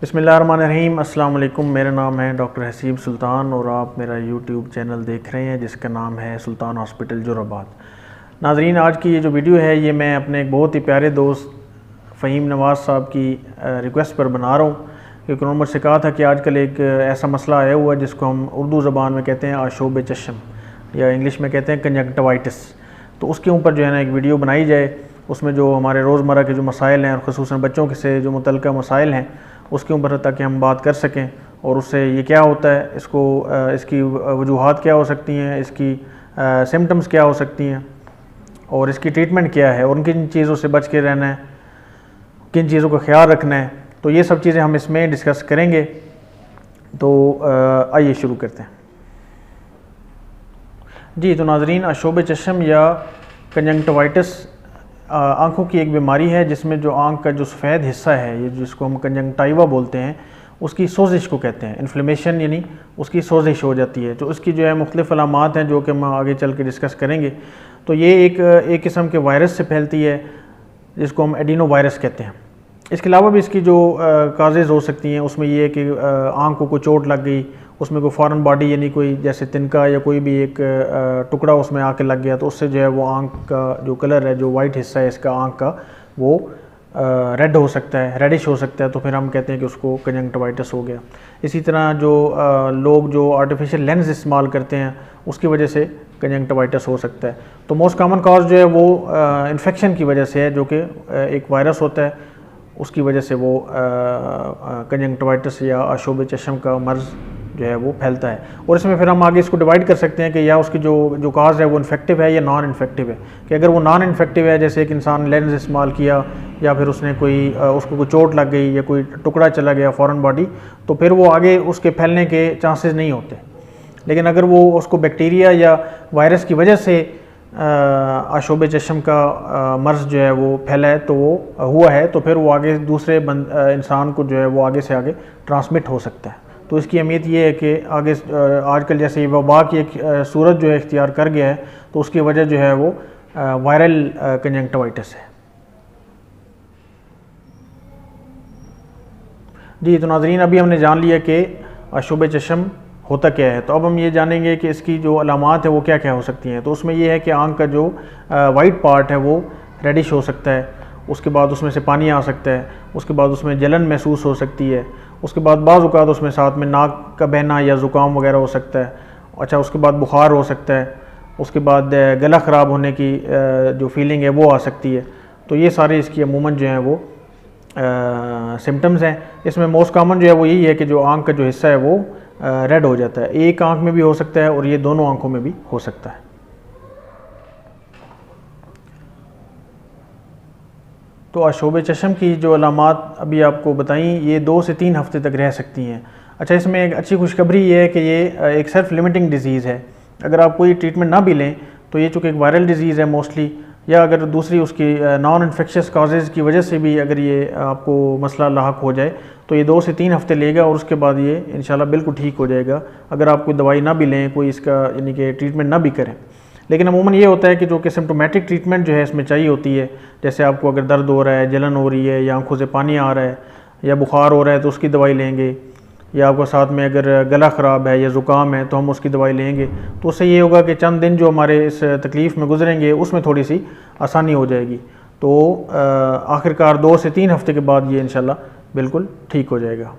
बिस्मिल्लाहिर्रहमानिर्रहीम। अस्सलाम वालेकुम। मेरा नाम है डॉक्टर हसीब सुल्तान और आप मेरा यूट्यूब चैनल देख रहे हैं जिसका नाम है सुल्तान हॉस्पिटल जोराबाद। नाजरीन, आज की ये जो वीडियो है ये मैं अपने एक बहुत ही प्यारे दोस्त फ़हीम नवाज़ साहब की रिक्वेस्ट पर बना रहा हूँ, क्योंकि उन्होंने मुझसे कहा था कि आजकल एक ऐसा मसला आया हुआ है जिसको हम उर्दू ज़बान में कहते हैं आशोब चश्म या इंग्लिश में कहते हैं कंजक्टिवाइटिस। तो उसके ऊपर जो है ना एक वीडियो बनाई जाए, उसमें जो हमारे रोज़मर्रा के जो मसाइल हैं और ख़ुसूसन बच्चों के से जो मुतल्लिक़ा मसाइल हैं उसके ऊपर ताकि हम बात कर सकें और उससे ये क्या होता है, इसकी वजूहात क्या हो सकती हैं, इसकी सिम्टम्स क्या हो सकती हैं और इसकी ट्रीटमेंट क्या है और किन चीज़ों से बच के रहना है, किन चीज़ों का ख्याल रखना है। तो ये सब चीज़ें हम इसमें डिस्कस करेंगे। तो आइए शुरू करते हैं जी। तो नाजरीन, आशोब चश्म या कंजक्टिवाइटिस आँखों की एक बीमारी है जिसमें जो आँख का जो सफ़ेद हिस्सा है, ये जिसको हम कंजक्टिवा बोलते हैं, उसकी सोजिश को कहते हैं। इन्फ्लेमेशन यानी उसकी सोजिश हो जाती है। तो उसकी जो है मुख्तलिफ़ अलामात हैं जो कि हम आगे चल के डिस्कस करेंगे। तो ये एक किस्म के वायरस से फैलती है जिसको हम एडिनो वायरस कहते हैं। इसके अलावा भी इसकी जो काजेज़ हो सकती हैं उसमें ये है कि आँख को चोट लग गई, उसमें कोई फॉरेन बॉडी यानी कोई जैसे तिनका या कोई भी एक टुकड़ा उसमें आके लग गया, तो उससे जो है वो आँख का जो कलर है, जो वाइट हिस्सा है इसका आँख का, वो रेड हो सकता है, रेडिश हो सकता है। तो फिर हम कहते हैं कि उसको कंजक्टिवाइटिस हो गया। इसी तरह जो लोग जो आर्टिफिशियल लेंस इस्तेमाल करते हैं उसकी वजह से कंजक्टिवाइटिस हो सकता है। तो मोस्ट कॉमन कॉज जो है वो इन्फेक्शन की वजह से है, जो कि एक वायरस होता है, उसकी वजह से वो कंजक्टिवाइटिस या आशोब चश्म का मर्ज़ जो है वो फैलता है। और इसमें फिर हम आगे इसको डिवाइड कर सकते हैं कि या उसकी जो काज है वो इन्फेक्टिव है या नॉन इन्फेक्टिव है। कि अगर वो नॉन इन्फेक्टिव है, जैसे एक इंसान लेंस इस्तेमाल किया या फिर उसने उसको कोई चोट लग गई या कोई टुकड़ा चला गया फॉरेन बॉडी, तो फिर वो आगे उसके फैलने के चांसेस नहीं होते। लेकिन अगर वो उसको बैक्टीरिया या वायरस की वजह से आशोब चश्म का मर्ज़ जो है वो फैला है, तो वो हुआ है, तो फिर वो आगे दूसरे इंसान को जो है वो आगे से आगे ट्रांसमिट हो सकता है। तो इसकी अहमियत ये है कि आगे आजकल जैसे वबा की एक सूरत जो है इख्तियार कर गया है, तो उसकी वजह जो है वो वायरल कंजक्टिवाइटिस है जी। तो नाजरीन, अभी हमने जान लिया कि आशोब चश्म होता क्या है। तो अब हम ये जानेंगे कि इसकी जो अलामात है वो क्या क्या हो सकती हैं। तो उसमें ये है कि आँख का जो वाइट पार्ट है वो रेडिश हो सकता है, उसके बाद उसमें से पानी आ सकता है, उसके बाद उसमें जलन महसूस हो सकती है, उसके बाद बाज़ औक़ात उसमें साथ में नाक का बहना या ज़ुकाम वगैरह हो सकता है। अच्छा, उसके बाद बुखार हो सकता है, उसके बाद गला ख़राब होने की जो फीलिंग है वो आ सकती है। तो ये सारे इसकी अमूमन जो हैं वो सिम्टम्स हैं। इसमें मोस्ट कॉमन जो है वो यही है कि जो आँख का जो हिस्सा है वो रेड हो जाता है। एक आँख में भी हो सकता है और ये दोनों आँखों में भी हो सकता है। तो आशोब चश्म की जो अलामात अभी आपको बताई, ये 2 से 3 हफ्ते तक रह सकती हैं। अच्छा, इसमें एक अच्छी खुशखबरी ये है कि ये एक सेल्फ लिमिटिंग डिज़ीज़ है। अगर आप कोई ट्रीटमेंट ना भी लें तो ये चूँकि एक वायरल डिज़ीज़ है मोस्टली, या अगर दूसरी उसकी नॉन इन्फेक्शियस काजेज़ की वजह से भी अगर ये आपको मसला लाहक हो जाए तो ये 2 से 3 हफ्ते लेगा और उसके बाद ये इंशाल्लाह बिल्कुल ठीक हो जाएगा, अगर आप कोई दवाई ना भी लें, कोई इसका यानी कि ट्रीटमेंट ना भी करें। लेकिन अमूमन ये होता है कि जो कि सिम्टोमेटिक ट्रीटमेंट जो है इसमें चाहिए होती है, जैसे आपको अगर दर्द हो रहा है, जलन हो रही है, या आँखों से पानी आ रहा है, या बुखार हो रहा है तो उसकी दवाई लेंगे, या आपको साथ में अगर गला ख़राब है या ज़ुकाम है तो हम उसकी दवाई लेंगे। तो उससे ये होगा कि चंद दिन जो हमारे इस तकलीफ़ में गुजरेंगे उसमें थोड़ी सी आसानी हो जाएगी। तो आखिरकार 2 से 3 हफ्ते के बाद ये इंशाल्लाह बिल्कुल ठीक हो जाएगा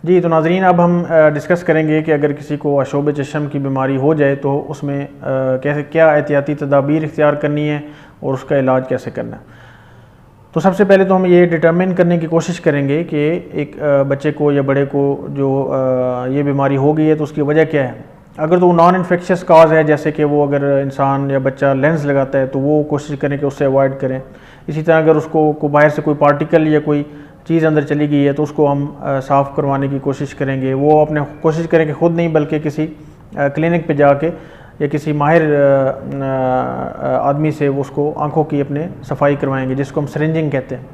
जी। तो नाजरीन, अब हम डिस्कस करेंगे कि अगर किसी को आशोब चश्म की बीमारी हो जाए तो उसमें कैसे क्या एहतियाती तदाबीर इख्तियार करनी है और उसका इलाज कैसे करना है। तो सबसे पहले तो हम ये डिटरमिन करने की कोशिश करेंगे कि एक बच्चे को या बड़े को जो ये बीमारी हो गई है तो उसकी वजह क्या है। अगर तो नॉन इन्फेक्शियस काज है, जैसे कि वो अगर इंसान या बच्चा लेंस लगाता है तो वो कोशिश करें कि उससे अवॉइड करें। इसी तरह अगर उसको बाहर से कोई पार्टिकल या कोई चीज़ अंदर चली गई है तो उसको हम साफ़ करवाने की कोशिश करेंगे। वो अपने कोशिश करें कि ख़ुद नहीं बल्कि किसी क्लिनिक पे जाके या किसी माहिर आदमी से वो उसको आँखों की अपने सफाई करवाएंगे, जिसको हम सिरिंजिंग कहते हैं।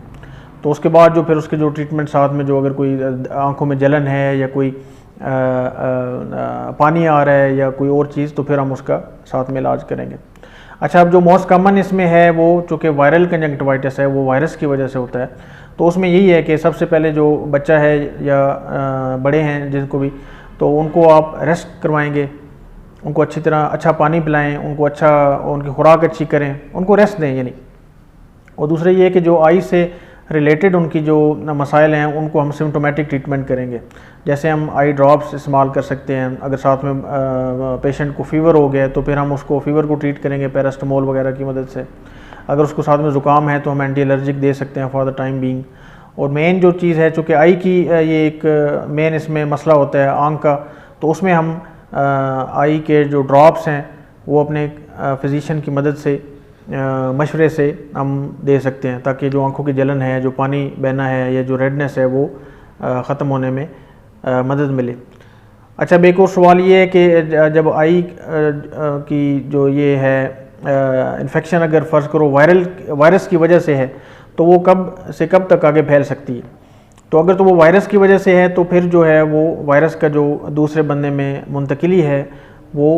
तो उसके बाद जो फिर उसके जो ट्रीटमेंट साथ में जो अगर कोई आँखों में जलन है या कोई पानी आ रहा है या कोई और चीज़, तो फिर हम उसका साथ में इलाज करेंगे। अच्छा, अब जो मोस्ट कॉमन इसमें है वो चूँकि वायरल कंजंक्टिवाइटिस है, वो वायरस की वजह से होता है। तो उसमें यही है कि सबसे पहले जो बच्चा है या बड़े हैं जिनको भी, तो उनको आप रेस्ट करवाएंगे, उनको अच्छी तरह अच्छा पानी पिलाएं, उनको अच्छा उनकी खुराक अच्छी करें, उनको रेस्ट दें यानी। और दूसरा ये है कि जो आई से रिलेटेड उनकी जो मसाइल हैं उनको हम सिम्टोमेटिक ट्रीटमेंट करेंगे। जैसे हम आई ड्रॉप्स इस्तेमाल कर सकते हैं, अगर साथ में पेशेंट को फ़ीवर हो गया तो फिर हम उसको फ़ीवर को ट्रीट करेंगे पैरास्टामोल वगैरह की मदद से। अगर उसको साथ में ज़ुकाम है तो हम एंटी एलर्जिक दे सकते हैं फॉर द टाइम बीइंग। और मेन जो चीज़ है, चूँकि आई की ये एक मेन इसमें मसला होता है आँख का, तो उसमें हम आई के जो ड्रॉप्स हैं वो अपने फिजिशियन की मदद से मशवरे से हम दे सकते हैं, ताकि जो आंखों की जलन है, जो पानी बहना है या जो रेडनेस है वो ख़त्म होने में मदद मिले। अच्छा, अब एक और सवाल ये है कि जब आई की जो ये है इन्फेक्शन अगर फ़र्ज़ करो वायरस की वजह से है, तो वो कब से कब तक आगे फैल सकती है। तो अगर तो वो वायरस की वजह से है तो फिर जो है वो वायरस का जो दूसरे बंदे में मुंतकिली है वो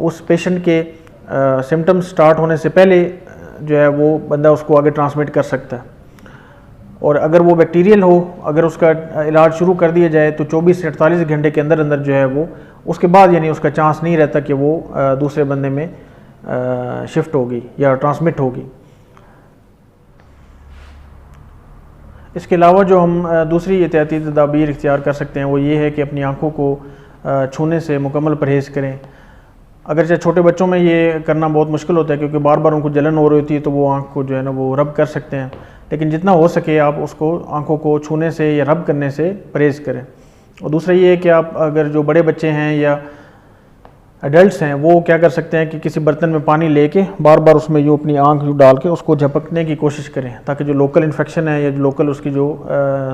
उस पेशेंट के सिम्टम्स स्टार्ट होने से पहले जो है वो बंदा उसको आगे ट्रांसमिट कर सकता है। और अगर वो बैक्टीरियल हो, अगर उसका इलाज शुरू कर दिया जाए तो 24 से 48 घंटे के अंदर अंदर जो है वो उसके बाद यानी उसका चांस नहीं रहता कि वो दूसरे बंदे में शिफ्ट होगी या ट्रांसमिट होगी। इसके अलावा जो हम दूसरी एहतियाती तदाबीर इख्तियार कर सकते हैं वो ये है कि अपनी आँखों को छूने से मुकम्मल परहेज़ करें। अगरचे छोटे बच्चों में ये करना बहुत मुश्किल होता है क्योंकि बार बार उनको जलन हो रही होती है, तो वो आँख को जो है ना वो रब कर सकते हैं, लेकिन जितना हो सके आप उसको आँखों को छूने से या रब करने से परहेज़ करें। और दूसरा ये है कि आप अगर जो बड़े बच्चे हैं या एडल्ट्स हैं वो क्या कर सकते हैं कि किसी बर्तन में पानी लेके बार बार उसमें यूँ अपनी आँख डाल के उसको झपकने की कोशिश करें, ताकि जो लोकल इन्फेक्शन है या जो लोकल उसकी जो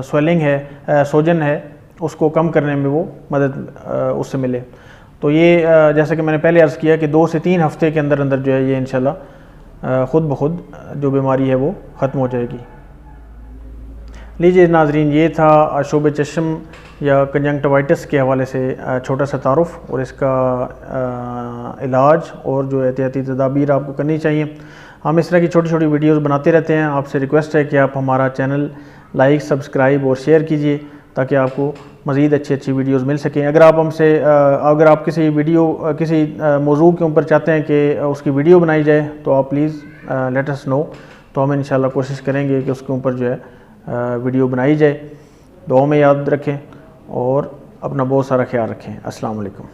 स्वेलिंग है, सोजन है, उसको कम करने में वो मदद उससे मिले। तो ये जैसे कि मैंने पहले अर्ज़ किया कि 2 से 3 हफ्ते के अंदर अंदर जो है ये इंशाल्लाह ख़ुद ब खुद जो बीमारी है वो ख़त्म हो जाएगी। लीजिए नाज़रीन, ये था शोबे चश्म या कंजंक्टिवाइटिस के हवाले से छोटा सा तारुफ़ और इसका इलाज और जो एहतियाती तदाबीर आपको करनी चाहिए। हम इस तरह की छोटी छोटी वीडियोज़ बनाते रहते हैं। आपसे रिक्वेस्ट है कि आप हमारा चैनल लाइक, सब्सक्राइब और शेयर कीजिए ताकि आपको मज़ीद अच्छी अच्छी वीडियोज़ मिल सकें। अगर आप किसी वीडियो किसी मौजू के ऊपर चाहते हैं कि उसकी वीडियो बनाई जाए तो आप प्लीज़ लेट अस नो, तो हम इंशाल्लाह कोशिश करेंगे कि उसके ऊपर जो है वीडियो बनाई जाए। दुआ में याद रखें और अपना बहुत सारा ख्याल रखें। अस्सलाम वालेकुम।